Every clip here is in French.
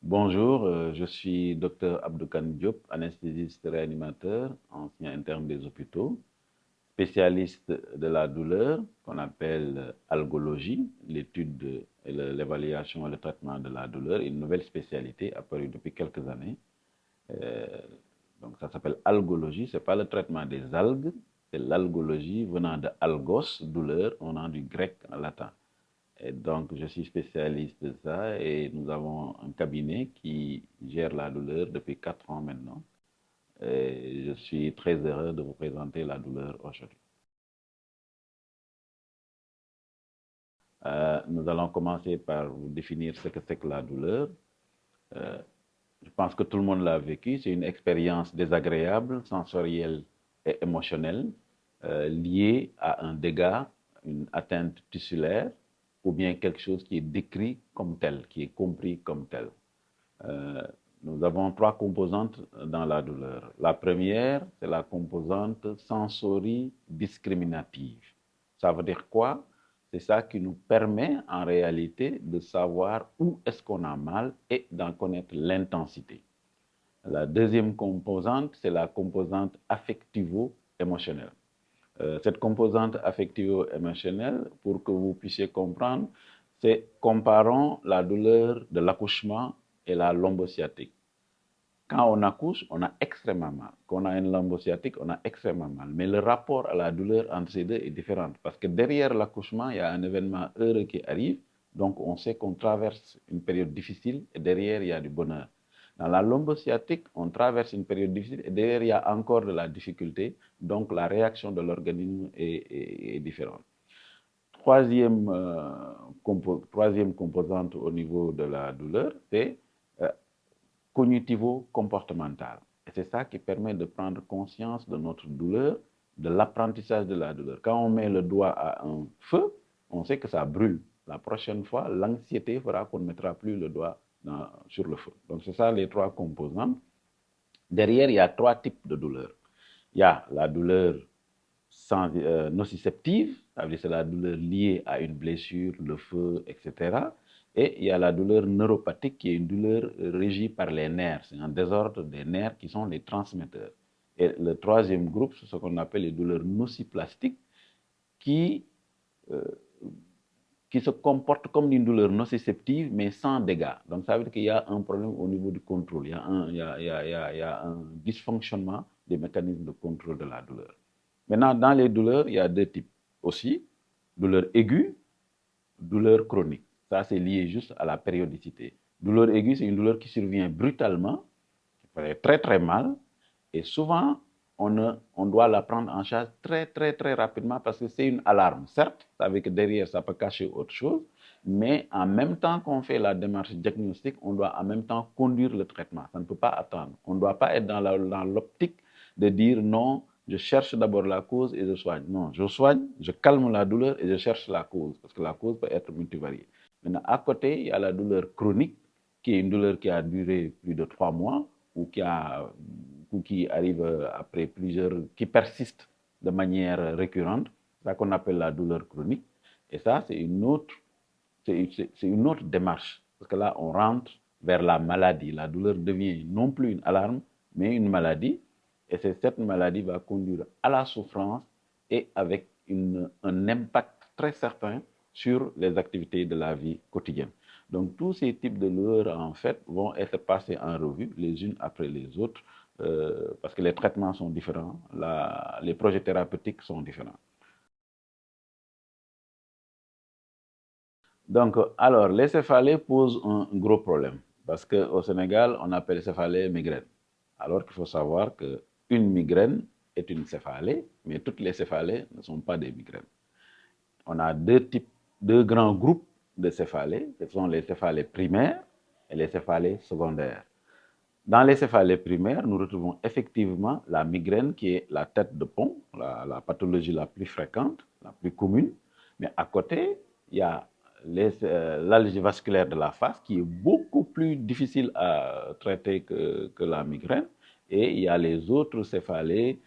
Bonjour, je suis Dr Abdoukan Diop, anesthésiste réanimateur, ancien interne des hôpitaux, spécialiste de la douleur qu'on appelle algologie, l'étude et l'évaluation et le traitement de la douleur, une nouvelle spécialité apparue depuis quelques années. Euh, donc ça s'appelle algologie, ce n'est pas le traitement des algues, c'est l'algologie venant de algos, douleur, on a du grec en latin. Et donc, je suis spécialiste de ça et nous avons un cabinet qui gère la douleur depuis 4 ans maintenant. Et je suis très heureux de vous présenter la douleur aujourd'hui. Nous allons commencer par vous définir ce que c'est que la douleur. Euh, je pense que tout le monde l'a vécu. C'est une expérience désagréable, sensorielle et émotionnelle liée à un dégât, une atteinte tissulaire ou bien quelque chose qui est décrit comme tel, qui est compris comme tel. Euh, nous avons trois composantes dans la douleur. La première, c'est la composante sensoridiscriminative. Ça veut dire quoi? C'est ça qui nous permet en réalité de savoir où est-ce qu'on a mal et d'en connaître l'intensité. La deuxième composante, c'est la composante affectivo-émotionnelle. Cette composante affectivo-émotionnelle, pour que vous puissiez comprendre, c'est comparons la douleur de l'accouchement et la lombosciatique. Quand on accouche, on a extrêmement mal. Quand on a une lombosciatique, on a extrêmement mal. Mais le rapport à la douleur entre ces deux est différent. Parce que derrière l'accouchement, il y a un événement heureux qui arrive. Donc, on sait qu'on traverse une période difficile et derrière, il y a du bonheur. Dans la lombosciatique, on traverse une période difficile et derrière, il y a encore de la difficulté. Donc, la réaction de l'organisme est différente. Troisième composante au niveau de la douleur, c'est euh, cognitivo-comportemental. Et c'est ça qui permet de prendre conscience de notre douleur, de l'apprentissage de la douleur. Quand on met le doigt à un feu, on sait que ça brûle. La prochaine fois, l'anxiété fera qu'on ne mettra plus le doigt sur le feu. Donc, c'est ça les trois composantes. Derrière, il y a trois types de douleurs. Il y a la douleur nociceptive, ça veut dire c'est la douleur liée à une blessure, le feu, etc. Et il y a la douleur neuropathique qui est une douleur régie par les nerfs. C'est un désordre des nerfs qui sont les transmetteurs. Et le troisième groupe, c'est ce qu'on appelle les douleurs nociplastiques qui, euh, qui se comportent comme une douleur nociceptive mais sans dégâts. Donc ça veut dire qu'il y a un problème au niveau du contrôle. Il y a un dysfonctionnement des mécanismes de contrôle de la douleur. Maintenant, dans les douleurs, il y a deux types aussi. Douleur aiguë, douleur chronique. Ça, c'est lié juste à la périodicité. Douleur aiguë, c'est une douleur qui survient brutalement, qui fait très très mal, et souvent, on doit la prendre en charge très très très rapidement parce que c'est une alarme. Certes, ça veut dire que derrière, ça peut cacher autre chose, mais en même temps qu'on fait la démarche diagnostique, on doit en même temps conduire le traitement. Ça ne peut pas attendre. On ne doit pas être dans l'optique de dire non, je cherche d'abord la cause et je soigne. Non, je soigne, je calme la douleur et je cherche la cause, parce que la cause peut être multivariée. Maintenant, à côté, il y a la douleur chronique, qui est une douleur qui a duré plus de 3 mois ou qui arrive après qui persiste de manière récurrente, c'est ça qu'on appelle la douleur chronique. Et ça, c'est une autre démarche, parce que là, on rentre vers la maladie. La douleur devient non plus une alarme, mais une maladie. Et cette maladie va conduire à la souffrance et avec un impact très certain sur les activités de la vie quotidienne. Donc, tous ces types de douleurs, en fait, vont être passés en revue les unes après les autres, parce que les traitements sont différents, les projets thérapeutiques sont différents. Donc, alors, les céphalées posent un gros problème parce qu'au Sénégal, on appelle céphalée migraine. Alors qu'il faut savoir qu'une migraine est une céphalée, mais toutes les céphalées ne sont pas des migraines. On a deux grands groupes de céphalées, ce sont les céphalées primaires et les céphalées secondaires. Dans les céphalées primaires, nous retrouvons effectivement la migraine qui est la tête de pont, la pathologie la plus fréquente, la plus commune. Mais à côté, il y a l'algie vasculaire de la face qui est beaucoup plus difficile à traiter que la migraine. Et il y a les autres céphalées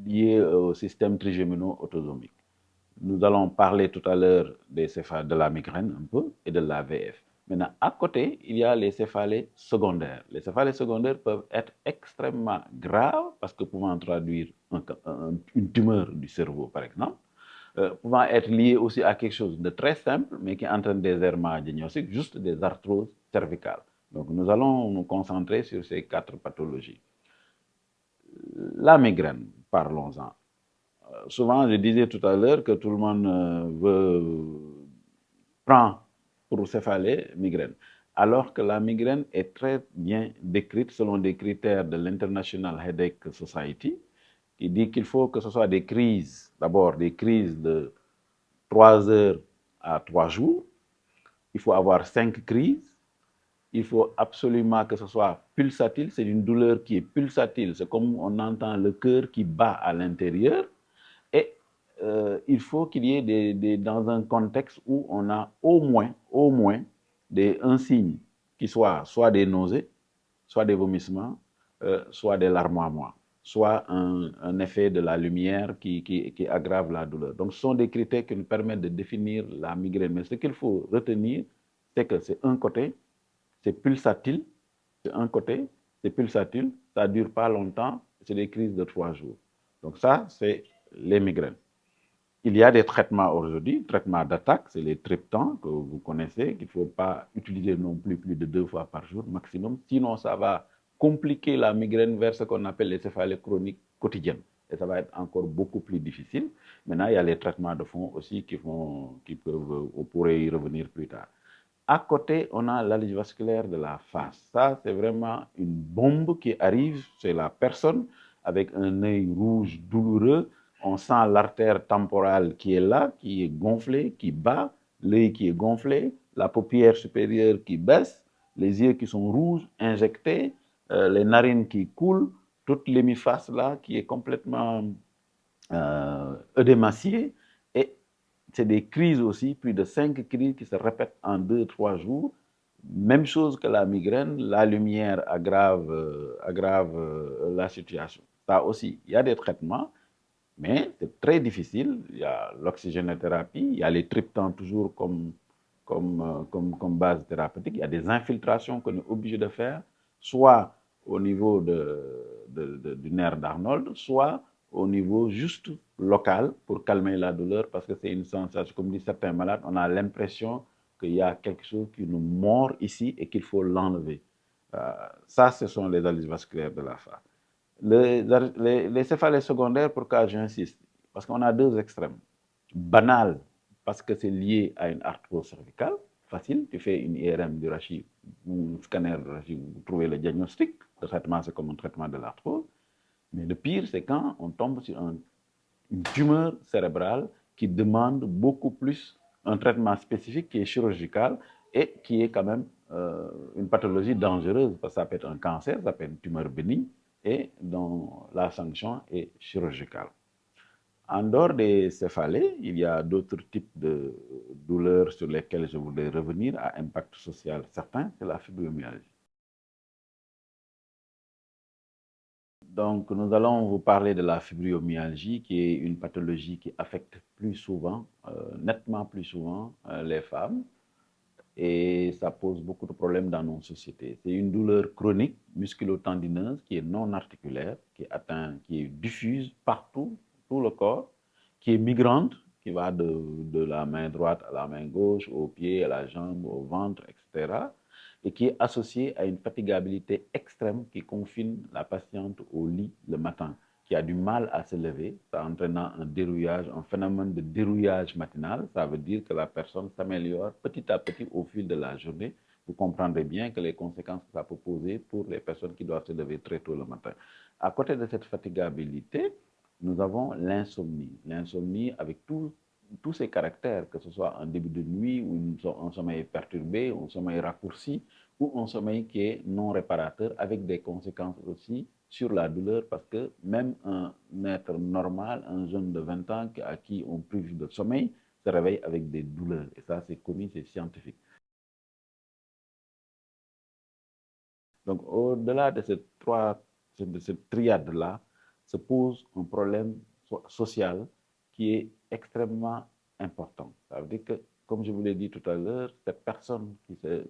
liées au système trigémino-autosomique. Nous allons parler tout à l'heure de la migraine un peu et de l'AVF. Maintenant, à côté, il y a les céphalées secondaires. Les céphalées secondaires peuvent être extrêmement graves parce que pouvant traduire une tumeur du cerveau, par exemple, pouvant être liées aussi à quelque chose de très simple, mais qui entraîne des errements diagnostiques, juste des arthroses cervicales. Donc, nous allons nous concentrer sur ces 4 pathologies. La migraine, parlons-en. Souvent, je disais tout à l'heure que tout le monde prend pour céphalée migraine, alors que la migraine est très bien décrite selon des critères de l'International Headache Society, qui dit qu'il faut que ce soit des crises, d'abord des crises de 3 heures à 3 jours, il faut avoir 5 crises, il faut absolument que ce soit pulsatile, c'est une douleur qui est pulsatile, c'est comme on entend le cœur qui bat à l'intérieur, et il faut qu'il y ait dans un contexte où on a au moins un signe qui soit des nausées, soit des vomissements, soit des larmoiements, soit un effet de la lumière qui aggrave la douleur. Donc, ce sont des critères qui nous permettent de définir la migraine. Mais ce qu'il faut retenir, c'est que c'est un côté, c'est pulsatile, c'est un côté, c'est pulsatile, ça ne dure pas longtemps, c'est des crises de 3 jours. Donc ça, c'est les migraines. Il y a des traitements aujourd'hui, traitements d'attaque, c'est les triptans que vous connaissez, qu'il ne faut pas utiliser non plus de 2 fois par jour maximum, sinon ça va compliquer la migraine vers ce qu'on appelle les céphalées chroniques quotidiennes. Et ça va être encore beaucoup plus difficile. Maintenant, il y a les traitements de fond aussi on pourrait y revenir plus tard. À côté, on a l'allége vasculaire de la face. Ça, c'est vraiment une bombe qui arrive chez la personne avec un œil rouge douloureux. On sent l'artère temporale qui est là, qui est gonflée, qui bat, l'œil qui est gonflé, la paupière supérieure qui baisse, les yeux qui sont rouges, injectés, les narines qui coulent, toute l'hémiface là qui est complètement œdémaciée. Et c'est des crises aussi, plus de 5 crises qui se répètent en 2-3 jours. Même chose que la migraine, la lumière aggrave la situation. Ça aussi, il y a des traitements, mais c'est très difficile. Il y a l'oxygénothérapie, il y a les triptans toujours comme base thérapeutique. Il y a des infiltrations qu'on est obligé de faire, soit au niveau du nerf d'Arnold, soit au niveau juste local pour calmer la douleur, parce que c'est une sensation, comme disent certains malades, on a l'impression qu'il y a quelque chose qui nous mord ici et qu'il faut l'enlever. Ça, ce sont les alléges vasculaires de la face. Les céphalées secondaires, pourquoi j'insiste? Parce qu'on a 2 extrêmes. Banal, parce que c'est lié à une arthrose cervicale. Facile, tu fais une IRM du rachis, ou un scanner du rachis, vous trouvez le diagnostic. Le traitement, c'est comme un traitement de l'arthrose. Mais le pire, c'est quand on tombe sur une tumeur cérébrale qui demande beaucoup plus un traitement spécifique qui est chirurgical et qui est quand même une pathologie dangereuse, parce que ça peut être un cancer, ça peut être une tumeur bénigne, et dont la sanction est chirurgicale. En dehors des céphalées, il y a d'autres types de douleurs sur lesquelles je voudrais revenir à impact social certain, c'est la fibromyalgie. Donc, nous allons vous parler de la fibromyalgie, qui est une pathologie qui affecte plus souvent, nettement plus souvent, les femmes, et ça pose beaucoup de problèmes dans nos sociétés. C'est une douleur chronique, musculo-tendineuse, qui est non articulaire, qui est diffuse partout, tout le corps, qui est migrante, qui va de la main droite à la main gauche, au pied, à la jambe, au ventre, etc. Et qui est associée à une fatigabilité extrême qui confine la patiente au lit le matin, qui a du mal à se lever, ça entraînant un dérouillage, un phénomène de dérouillage matinal. Ça veut dire que la personne s'améliore petit à petit au fil de la journée. Vous comprendrez bien que les conséquences que ça peut poser pour les personnes qui doivent se lever très tôt le matin. À côté de cette fatigabilité, nous avons l'insomnie. L'insomnie avec tous ses caractères, que ce soit un début de nuit ou un sommeil perturbé, un sommeil raccourci, ou un sommeil qui est non réparateur, avec des conséquences aussi sur la douleur, parce que même un être normal, un jeune de 20 ans à qui on prive de sommeil, se réveille avec des douleurs. Et ça, c'est connu, c'est scientifique. Donc, au-delà de cette triade-là, se pose un problème social qui est extrêmement important. Ça veut dire que comme je vous l'ai dit tout à l'heure, cette personne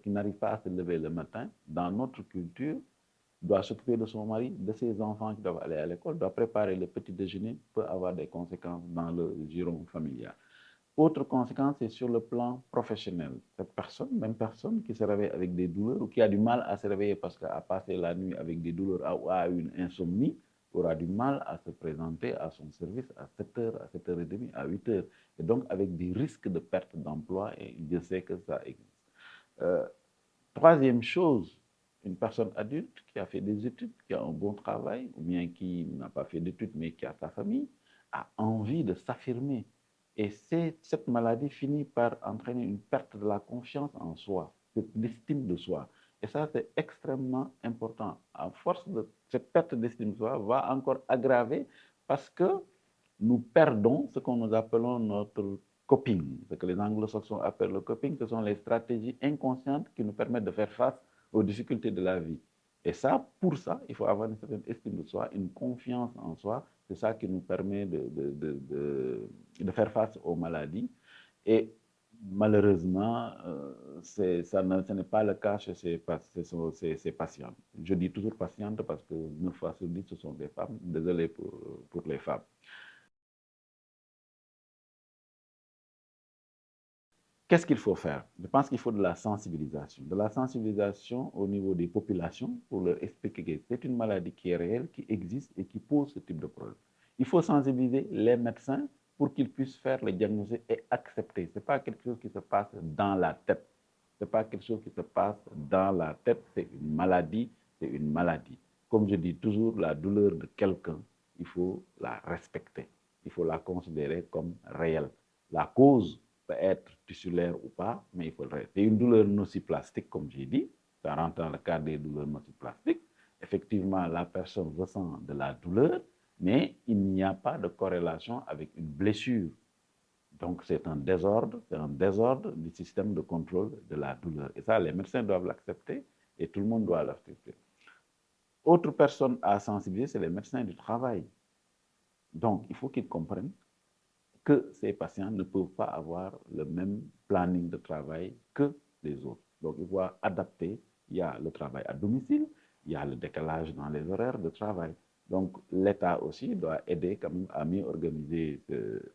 qui n'arrive pas à se lever le matin, dans notre culture, doit s'occuper de son mari, de ses enfants qui doivent aller à l'école, doit préparer le petit déjeuner, peut avoir des conséquences dans le giron familial. Autre conséquence, c'est sur le plan professionnel. Cette personne, même personne qui se réveille avec des douleurs ou qui a du mal à se réveiller parce qu'elle a passé la nuit avec des douleurs ou a une insomnie, aura du mal à se présenter à son service à 7h, à 7h30, à 8h. Et donc, avec des risques de perte d'emploi, et je sais que ça existe. Euh, Troisième chose, une personne adulte qui a fait des études, qui a un bon travail, ou bien qui n'a pas fait d'études, mais qui a sa famille, a envie de s'affirmer. Et cette maladie finit par entraîner une perte de la confiance en soi, de l'estime de soi. Et ça, c'est extrêmement important. À force de cette perte d'estime de soi va encore aggraver parce que nous perdons ce que nous appelons notre coping, ce que les anglo-saxons appellent le coping, ce sont les stratégies inconscientes qui nous permettent de faire face aux difficultés de la vie. Et ça, pour ça, il faut avoir une certaine estime de soi, une confiance en soi. C'est ça qui nous permet de faire face aux maladies. Et malheureusement, ce n'est pas le cas chez ces patientes. Je dis toujours patientes parce que 9 fois sur 10, ce sont des femmes. Désolé pour les femmes. Qu'est-ce qu'il faut faire? Je pense qu'il faut de la sensibilisation au niveau des populations pour leur expliquer que c'est une maladie qui est réelle, qui existe et qui pose ce type de problème. Il faut sensibiliser les médecins pour qu'ils puissent faire le diagnostic et accepter. Ce n'est pas quelque chose qui se passe dans la tête. Ce n'est pas quelque chose qui se passe dans la tête, c'est une maladie, c'est une maladie. Comme je dis toujours, la douleur de quelqu'un, il faut la respecter. Il faut la considérer comme réelle. La cause peut être tissulaire ou pas, mais il faudrait. C'est une douleur nociplastique, comme j'ai dit. Ça rentre dans le cadre des douleurs nociplastiques. Effectivement, la personne ressent de la douleur, mais il n'y a pas de corrélation avec une blessure. Donc, c'est un désordre du système de contrôle de la douleur. Et ça, les médecins doivent l'accepter et tout le monde doit l'accepter. Autre personne à sensibiliser, c'est les médecins du travail. Donc, il faut qu'ils comprennent que ces patients ne peuvent pas avoir le même planning de travail que les autres. Donc, il faut adapter. Il y a le travail à domicile, il y a le décalage dans les horaires de travail. Donc, l'État aussi doit aider quand même à mieux organiser,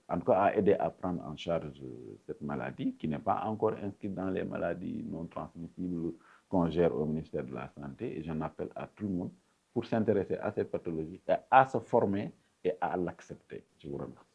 en tout cas à aider à prendre en charge cette maladie qui n'est pas encore inscrite dans les maladies non transmissibles qu'on gère au ministère de la Santé. Et j'en appelle à tout le monde pour s'intéresser à cette pathologie et à se former et à l'accepter. Je vous remercie.